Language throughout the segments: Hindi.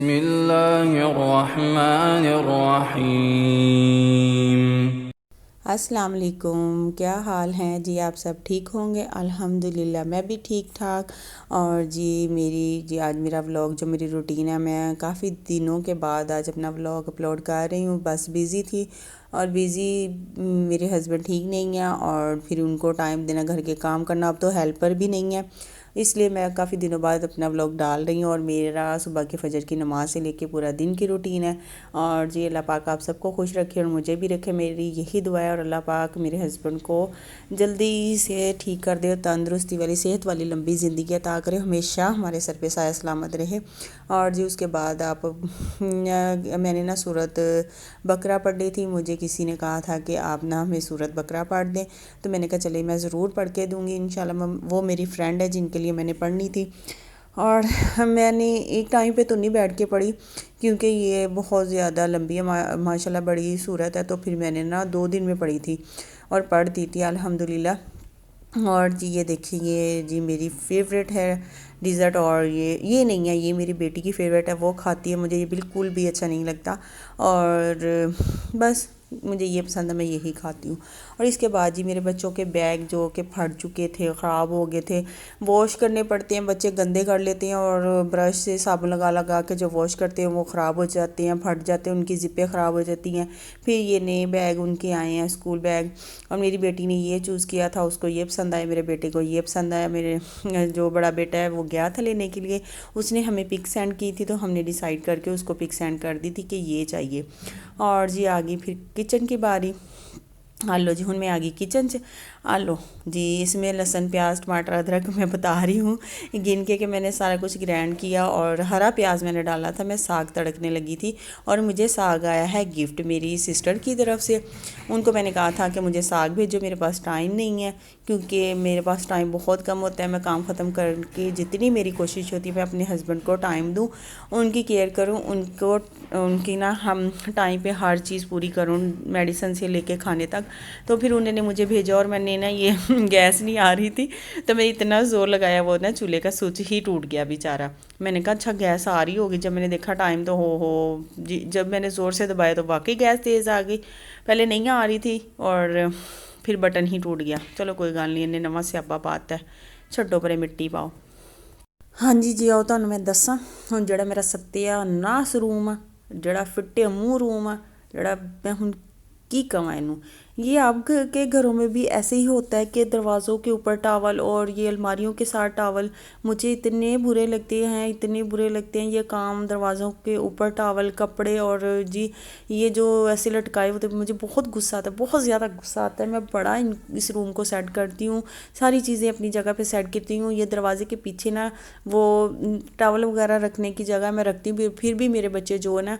बिस्मिल्लाहिर्रहमानिर्रहीम। अस्सलाम वालेकुम। क्या हाल हैं जी? आप सब ठीक होंगे? अल्हम्दुलिल्लाह मैं भी ठीक ठाक। और जी आज मेरा व्लॉग जो मेरी रूटीन है, मैं काफ़ी दिनों के बाद आज अपना व्लॉग अपलोड कर रही हूँ। बस बिज़ी थी और बिज़ी मेरे हस्बैंड ठीक नहीं है और फिर उनको टाइम देना, घर के काम करना, अब तो हेल्पर भी नहीं है, इसलिए मैं काफ़ी दिनों बाद अपना व्लॉग डाल रही हूँ। और मेरा सुबह के फजर की नमाज से लेके पूरा दिन की रूटीन है। और जी अल्लाह पाक आप सबको खुश रखे और मुझे भी रखे, मेरी यही दुआ है। और अल्लाह पाक मेरे हस्बैंड को जल्दी से ठीक कर दे और तंदुरुस्ती वाली, सेहत वाली लंबी ज़िंदगी अता करे, हमेशा हमारे सर पे साया सलामत रहे। और जी उसके बाद मैंने ना सूरत बकरा पढ़ ली थी। मुझे किसी ने कहा था कि आप ना हमें सूरत बकरा पढ़ दें, तो मैंने कहा चलिए मैं ज़रूर पढ़ के दूँगी इंशाल्लाह। वो मेरी फ़्रेंड है जिनके लिए मैंने पढ़नी थी। और मैंने एक टाइम पे तो नहीं बैठ के पढ़ी, क्योंकि ये बहुत ज़्यादा लंबी है, माशाल्लाह बड़ी सूरत है। तो फिर मैंने ना 2 दिन में पढ़ी थी और पढ़ दी थी अल्हम्दुलिल्लाह। और जी ये देखिए, ये जी मेरी फेवरेट है डिज़र्ट। और ये नहीं है, ये मेरी बेटी की फ़ेवरेट है, वो खाती है, मुझे ये बिल्कुल भी अच्छा नहीं लगता। और बस मुझे ये पसंद है, मैं यही खाती हूँ। और इसके बाद जी मेरे बच्चों के बैग जो कि फट चुके थे, ख़राब हो गए थे, वॉश करने पड़ते हैं, बच्चे गंदे कर लेते हैं और ब्रश से साबुन लगा लगा के जो वॉश करते हैं वो ख़राब हो जाते हैं, फट जाते हैं, उनकी ज़िपें ख़राब हो जाती हैं। फिर ये नए बैग उनके आए हैं, स्कूल बैग। और मेरी बेटी ने ये चूज़ किया था, उसको ये पसंद आया, मेरे बेटे को ये पसंद आया। मेरे जो बड़ा बेटा है वो गया था लेने के लिए, उसने हमें पिक सेंड की थी, तो हमने डिसाइड करके उसको पिक सेंड कर दी थी कि ये चाहिए। और जी आ गई फिर किचन की बारी। आलो जी, हूँ मैं आ गई किचन च। आलो जी, इसमें लहसुन प्याज टमाटर अदरक मैं बता रही हूँ गिन के कि मैंने सारा कुछ ग्राइंड किया। और हरा प्याज मैंने डाला था, मैं साग तड़कने लगी थी। और मुझे साग आया है गिफ्ट मेरी सिस्टर की तरफ से। उनको मैंने कहा था कि मुझे साग भेजो, मेरे पास टाइम नहीं है, क्योंकि मेरे पास टाइम बहुत कम होता है। मैं काम ख़त्म करके जितनी मेरी कोशिश होती है मैं अपने हस्बैंड को टाइम दूँ, उनकी केयर करूँ, उनको उनकी ना हम टाइम पे हर चीज़ पूरी करूँ, मेडिसिन से लेके खाने तक। तो फिर उन्होंने मुझे भेजा और मैंने ना ये गैस नहीं आ रही थी, तो मैं इतना ज़ोर लगाया, वो ना चूल्हे का स्विच ही टूट गया बेचारा। मैंने कहा अच्छा गैस आ रही होगी, जब मैंने देखा टाइम तो हो जी, जब मैंने ज़ोर से दबाया तो वाकई गैस तेज़ आ गई, पहले नहीं आ रही थी और फिर बटन ही टूट गया। चलो कोई गल नहीं, इन्हें नवा स्यापा पाता है, छड्डो परे मिट्टी पाओ। हाँ जी जी, आओ तुहानू मैं दसा हुण जिहड़ा मेरा सत्यानाश रूम आ, जिहड़ा फिट्टे मूँह रूम आ, जिहड़ा मैं हुण की कवां इनू। ये अब के घरों में भी ऐसे ही होता है कि दरवाज़ों के ऊपर टावल और ये अलमारियों के साथ टावल मुझे इतने बुरे लगते हैं, इतने बुरे लगते हैं ये काम, दरवाज़ों के ऊपर टावल कपड़े। और जी ये जो ऐसे लटकाए होते, मुझे बहुत गुस्सा आता है, बहुत ज़्यादा गुस्सा आता है। मैं बड़ा इस रूम को सेट करती हूँ, सारी चीज़ें अपनी जगह पे सेट करती हूँ। ये दरवाजे के पीछे ना वो टावल वगैरह रखने की जगह मैं रखती हूँ, फिर भी मेरे बच्चे जो है ना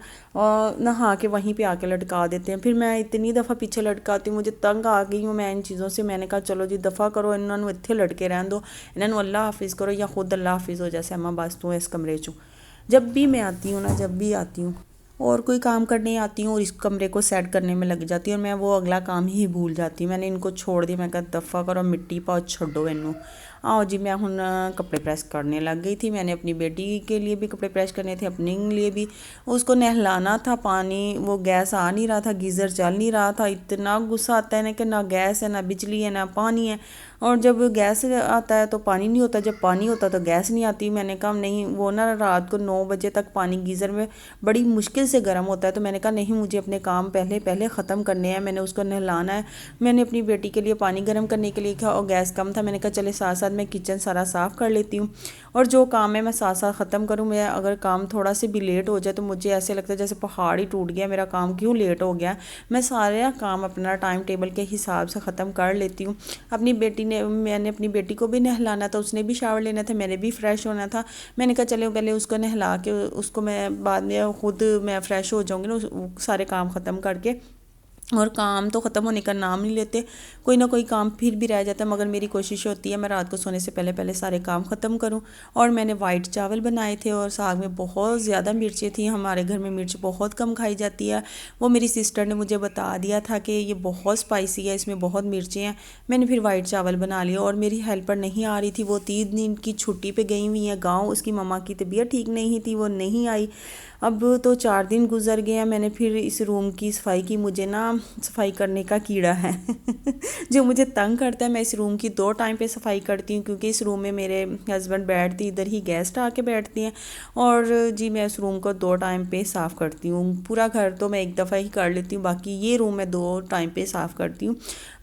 नहा के वहीं पे आके लटका देते हैं। फिर मैं इतनी दफ़ा पीछे लटकाती हूँ, मुझे तंग आ गई हूँ मैं इन चीज़ों से। मैंने कहा चलो जी दफ़ा करो, इन्होंने इत्थे लटके रहन दो, इन्होंने अल्लाह हाफिज़ करो या खुद अल्लाह हाफिज़ हो जाए, सहमा बस तू इस कमरे चूँ। जब भी मैं आती हूँ ना, जब भी आती हूँ और कोई काम करने आती हूँ और इस कमरे को सेट करने में लग जाती हूँ और मैं वो अगला काम ही भूल जाती हूँ। मैंने इनको छोड़ दिया, मैं कहा दफ़ा करो, मिट्टी पाओ, छोड़ो इनू। आओ जी, मैं हुन कपड़े प्रेस करने लग गई थी। मैंने अपनी बेटी के लिए भी कपड़े प्रेस करने थे, अपने लिए भी। उसको नहलाना था, पानी वो गैस आ नहीं रहा था, गीज़र चल नहीं रहा था। इतना गुस्सा आता है ना कि ना गैस है, ना बिजली है, ना पानी है। और जब गैस आता है तो पानी नहीं होता, जब पानी होता तो गैस नहीं आती। मैंने कहा नहीं, वो ना रात को 9 बजे तक पानी गीज़र में बड़ी मुश्किल से गर्म होता है। तो मैंने कहा नहीं, मुझे अपने काम पहले पहले ख़त्म करने हैं, मैंने उसको नहलाना है। मैंने अपनी बेटी के लिए पानी गर्म करने के लिए कहा और गैस कम था, मैंने कहा चले साथ साथ मैं किचन सारा साफ़ कर लेती हूँ। और जो काम है मैं साथ साथ ख़त्म करूँ। मैं अगर काम थोड़ा से भी लेट हो जाए तो मुझे ऐसे लगता है जैसे पहाड़ ही टूट गया, मेरा काम क्यों लेट हो गया। मैं सारा काम अपना टाइम टेबल के हिसाब से ख़त्म कर लेती हूँ। मैंने अपनी बेटी को भी नहलाना था, उसने भी शावर लेना था, मैंने भी फ़्रेश होना था। मैंने कहा चलो पहले उसको नहला के उसको मैं बाद में खुद मैं फ़्रेश हो जाऊँगी ना, सारे काम ख़त्म करके और काम तो ख़त्म होने का नाम नहीं लेते, कोई ना कोई काम फिर भी रह जाता है, मगर मेरी कोशिश होती है मैं रात को सोने से पहले पहले सारे काम ख़त्म करूं। और मैंने वाइट चावल बनाए थे और साग में बहुत ज़्यादा मिर्चें थी, हमारे घर में मिर्च बहुत कम खाई जाती है। वो मेरी सिस्टर ने मुझे बता दिया था कि ये बहुत स्पाइसी है, इसमें बहुत मिर्चें हैं। मैंने फिर वाइट चावल बना लिया। और मेरी हेल्पर नहीं आ रही थी, वो 3 दिन की छुट्टी पर गई हुई है गाँव, उसकी मम्मा की तबीयत ठीक नहीं थी, वो नहीं आई। अब तो 4 दिन गुजर गए हैं, मैंने फिर इस रूम की सफाई की। मुझे ना सफाई करने का कीड़ा है जो मुझे तंग करता है। मैं इस रूम की 2 टाइम पे सफाई करती हूँ, क्योंकि इस रूम में मेरे हस्बैंड बैठते, इधर ही गेस्ट आके बैठते हैं। और जी मैं इस रूम को 2 टाइम पे साफ़ करती हूँ। पूरा घर तो मैं एक दफ़ा ही कर लेती हूँ, बाकी ये रूम मैं 2 टाइम पे साफ़ करती हूँ।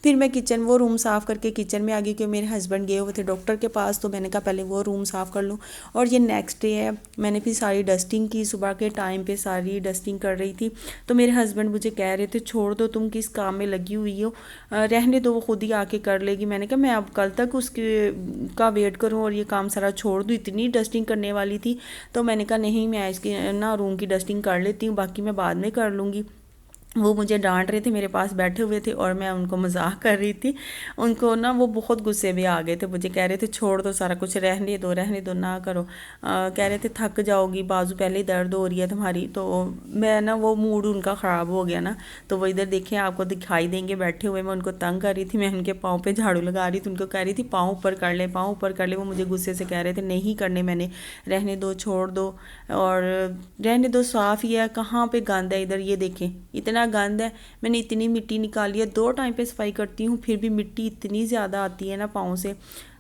फिर मैं किचन, वो रूम साफ़ करके किचन में आ गई, क्योंकि मेरे हस्बैंड गए हुए थे डॉक्टर के पास, तो मैंने कहा पहले वो रूम साफ़ कर लूँ। और ये नेक्स्ट डे है, मैंने फिर सारी डस्टिंग की, सुबह के टाइम पे सारी डस्टिंग कर रही थी। तो मेरे हस्बैंड मुझे कह रहे थे छोड़ दो, तुम किस काम में लगी हुई हो, रहने दो, वो खुद ही आके कर लेगी। मैंने कहा मैं अब कल तक उसके का वेट करूं और ये काम सारा छोड़ दूं, इतनी डस्टिंग करने वाली थी। तो मैंने कहा नहीं, मैं इसकी ना रूम की डस्टिंग कर लेती हूँ, बाकी मैं बाद में कर लूँगी। वो मुझे डांट रहे थे, मेरे पास बैठे हुए थे और मैं उनको मजाक कर रही थी। उनको ना वो बहुत गुस्से में आ गए थे, मुझे कह रहे थे छोड़ दो सारा कुछ, रहने दो ना करो। कह रहे थे थक जाओगी, बाजू पहले ही दर्द हो रही है तुम्हारी। तो मैं ना, वो मूड उनका ख़राब हो गया ना, तो वो इधर देखें आपको दिखाई देंगे बैठे हुए। मैं उनको तंग कर रही थी, मैं उनके पाँव पे झाड़ू लगा रही थी, उनको कह रही थी पाँव ऊपर कर ले, पाँव ऊपर कर ले। वो मुझे गुस्से से कह रहे थे नहीं करने मैंने, रहने दो, छोड़ दो। और रहने दो, साफ़ ही है, कहाँ पे गंद है इधर, ये देखें इतना गंद है। मैंने इतनी मिट्टी निकाली है, 2 टाइम पे सफाई करती हूँ, फिर भी मिट्टी इतनी ज़्यादा आती है ना पाँव से।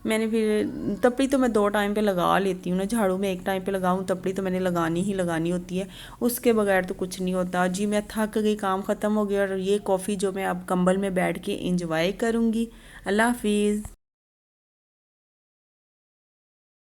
मैंने फिर तपड़ी तो मैं 2 टाइम पे लगा लेती हूँ ना, झाड़ू में 1 टाइम पे लगाऊँ, तपड़ी तो मैंने लगानी ही लगानी होती है, उसके बगैर तो कुछ नहीं होता। जी मैं थक गई, काम ख़त्म हो गया, और ये कॉफ़ी जो मैं अब कंबल में बैठ के इंजॉय करूँगी। अल्लाह हाफिज़।